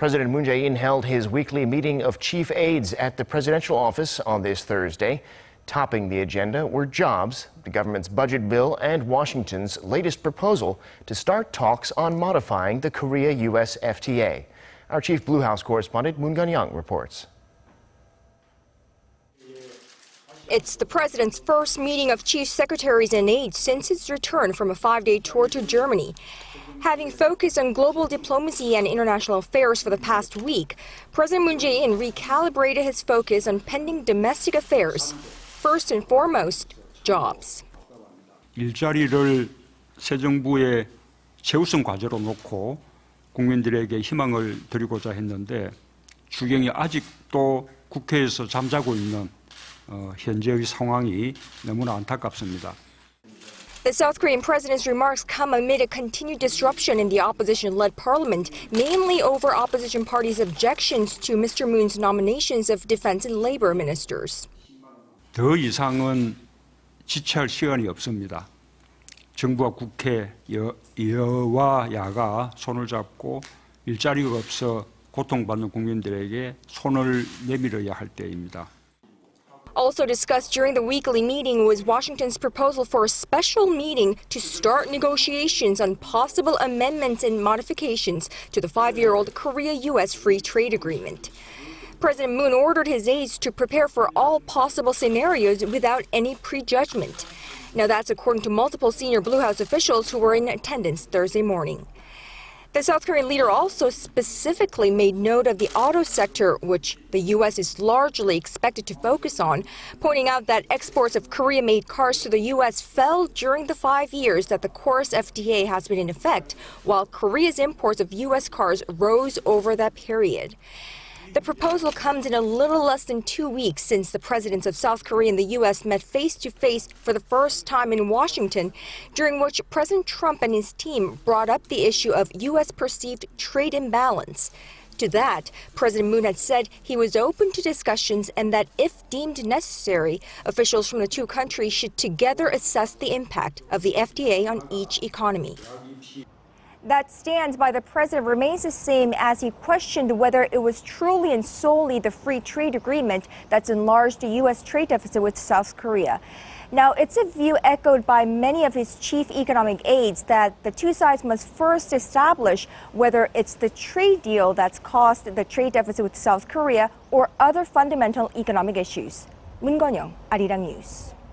President Moon Jae-in held his weekly meeting of chief aides at the presidential office on this Thursday. Topping the agenda were jobs, the government's budget bill, and Washington's latest proposal to start talks on modifying the Korea-U.S. FTA. Our chief Blue House correspondent Moon Connyoung reports. It's the president's first meeting of chief secretaries and aides since his return from a 5-day tour to Germany. Having focused on global diplomacy and international affairs for the past week, President Moon Jae-in recalibrated his focus on pending domestic affairs. First and foremost, jobs. 일자리를 새 정부의 최우선 과제로 놓고 국민들에게 희망을 드리고자 했는데 주경이 아직도 국회에서 잠자고 있는 현재의 상황이 너무나 안타깝습니다. The South Korean president's remarks come amid a continued disruption in the opposition-led parliament, mainly over opposition parties' objections to Mr. Moon's nominations of defense and labor ministers. 더 이상은 지체할 시간이 없습니다. 정부와 국회, 여와 야가 손을 잡고 일자리가 없어 고통받는 국민들에게 손을 내밀어야 할 때입니다. Also discussed during the weekly meeting was Washington's proposal for a special meeting to start negotiations on possible amendments and modifications to the 5-year-old Korea-U.S. Free Trade Agreement. President Moon ordered his aides to prepare for all possible scenarios without any prejudgment. Now that's according to multiple senior Blue House officials who were in attendance Thursday morning. The South Korean leader also specifically made note of the auto sector, which the U.S. is largely expected to focus on, pointing out that exports of Korea-made cars to the U.S. fell during the 5 years that the Corus FTA has been in effect, while Korea's imports of U.S. cars rose over that period. The proposal comes in a little less than 2 weeks since the presidents of South Korea and the U.S. met face-to-face for the first time in Washington, during which President Trump and his team brought up the issue of U.S. perceived trade imbalance. To that, President Moon had said he was open to discussions and that if deemed necessary, officials from the two countries should together assess the impact of the FTA on each economy. That stance by the president remains the same as he questioned whether it was truly and solely the free trade agreement that's enlarged the U.S. trade deficit with South Korea. Now, it's a view echoed by many of his chief economic aides that the two sides must first establish whether it's the trade deal that's caused the trade deficit with South Korea or other fundamental economic issues. Moon Connyoung, Arirang News.